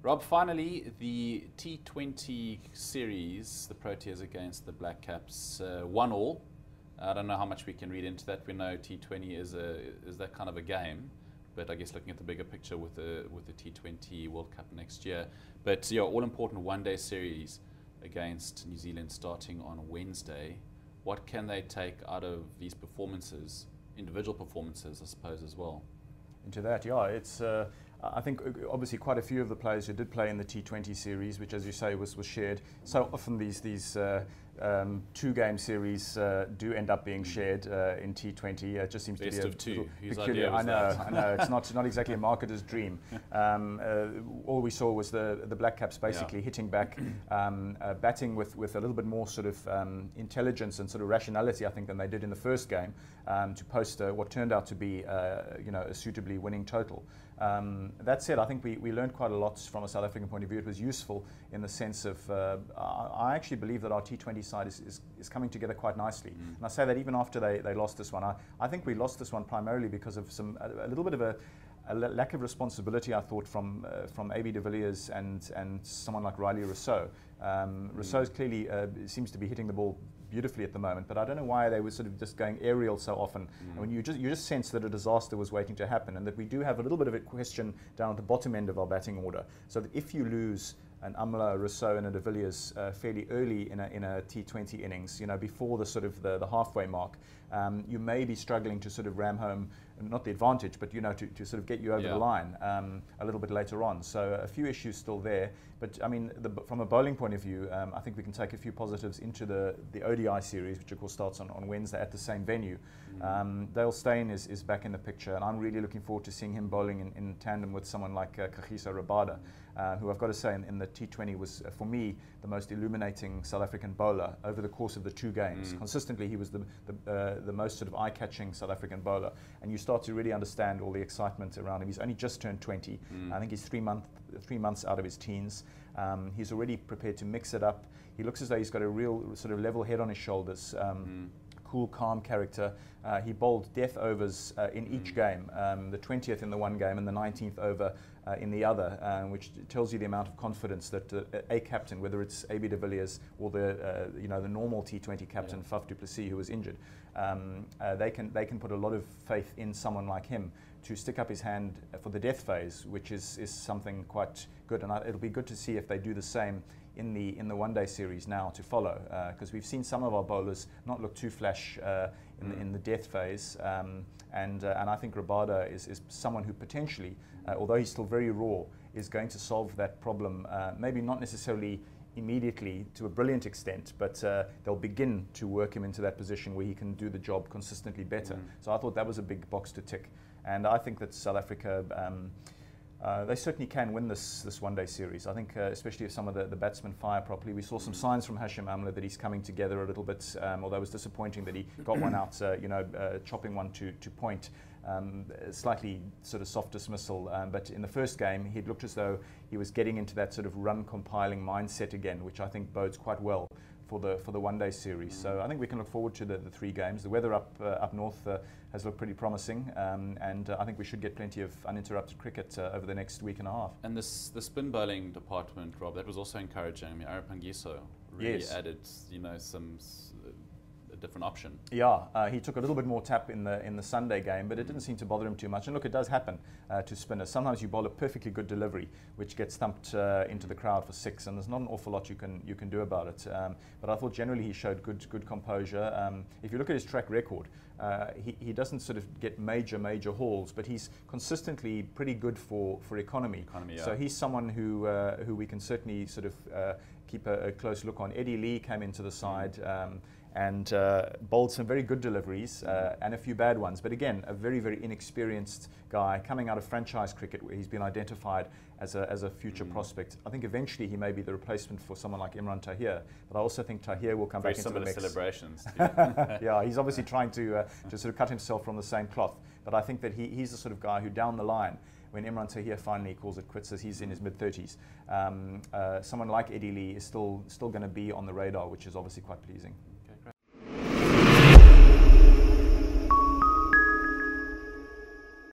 Rob, finally, the T20 series, the Proteas against the Black Caps, 1-1. I don't know how much we can read into that. We know T20 is that kind of a game, but I guess looking at the bigger picture with the T20 World Cup next year. But yeah, all-important one-day series against New Zealand starting on Wednesday. What can they take out of these performances, individual performances, I suppose, as well? Into that, yeah, it's I think obviously quite a few of the players who did play in the T20 series, which, as you say, was shared. So often these two-game series do end up being shared in T20. It just seems Best to be of two. peculiar. I know. It's not exactly a marketer's dream. All we saw was the Black Caps basically hitting back, batting with a little bit more sort of intelligence and sort of rationality, I think, than they did in the first game, to post what turned out to be a suitably winning total. That said, I think we learned quite a lot from a South African point of view. It was useful in the sense of I actually believe that our T20 side is coming together quite nicely. And I say that even after they lost this one. I think we lost this one primarily because of a little bit of a lack of responsibility, I thought, from AB de Villiers and someone like Riley Rousseau. Rousseau clearly seems to be hitting the ball beautifully at the moment, but I don't know why they were sort of just going aerial so often. And when you just sense that a disaster was waiting to happen, and that we do have a little bit of a question down at the bottom end of our batting order. So that if you lose an Amla, a Rousseau, and a de Villiers fairly early in a T20 innings, before the sort of the halfway mark, you may be struggling to sort of ram home, not the advantage, but to sort of get you over the line a little bit later on. So a few issues still there, but I mean, from a bowling point of view, I think we can take a few positives into the ODI series, which of course starts on Wednesday at the same venue. Dale Steyn is back in the picture, and I'm really looking forward to seeing him bowling in tandem with someone like Kagiso Rabada, who I've got to say in the T20 was, for me, the most illuminating South African bowler over the course of the two games. Consistently, he was the most sort of eye-catching South African bowler, and you start to really understand all the excitement around him. He's only just turned 20. I think he's 3 months out of his teens. He's already prepared to mix it up. He looks as though he's got a real sort of level head on his shoulders. Cool, calm character. He bowled death overs in each game, the 20th in the one game and the 19th over in the other, which tells you the amount of confidence that a captain, whether it's AB de Villiers or the normal T20 captain, Faf du Plessis, who was injured, they can put a lot of faith in someone like him to stick up his hand for the death phase, which is something quite good. And it'll be good to see if they do the same in the one-day series now to follow, because we've seen some of our bowlers not look too flash in the death phase, and I think Rabada is someone who potentially, although he's still very raw, is going to solve that problem, maybe not necessarily immediately to a brilliant extent, but they'll begin to work him into that position where he can do the job consistently better. So I thought that was a big box to tick, and I think that South Africa, they certainly can win this one-day series. I think, especially if some of the batsmen fire properly. We saw some signs from Hashim Amla that he's coming together a little bit, although it was disappointing that he got one out, chopping one to point. Slightly sort of soft dismissal, but in the first game he looked as though he was getting into that sort of run compiling mindset again, which I think bodes quite well for the one-day series. So I think we can look forward to the 3 games. The weather up north has looked pretty promising, and I think we should get plenty of uninterrupted cricket over the next week and a half. And the spin bowling department, Rob, that was also encouraging. I mean, Arapangiso really added, a different option. Yeah, he took a little bit more tap in the Sunday game, but it didn't seem to bother him too much. And look, it does happen to spinners. Sometimes you bowl a perfectly good delivery, which gets thumped into the crowd for 6, and there's not an awful lot you can do about it. But I thought generally he showed good composure. If you look at his track record, he doesn't sort of get major hauls, but he's consistently pretty good for economy. So he's someone who we can certainly sort of keep a close look on. Eddie Lee came into the side and bowled some very good deliveries and a few bad ones. But again, a very inexperienced guy coming out of franchise cricket, where he's been identified as a future prospect. I think eventually he may be the replacement for someone like Imran Tahir, but I also think Tahir will come back into the mix. Celebrations. Yeah, he's obviously trying to sort of cut himself from the same cloth. But I think that he's the sort of guy who down the line, when Imran Tahir finally calls it quits, as he's in his mid-30s, someone like Eddie Lee is still going to be on the radar, which is obviously quite pleasing.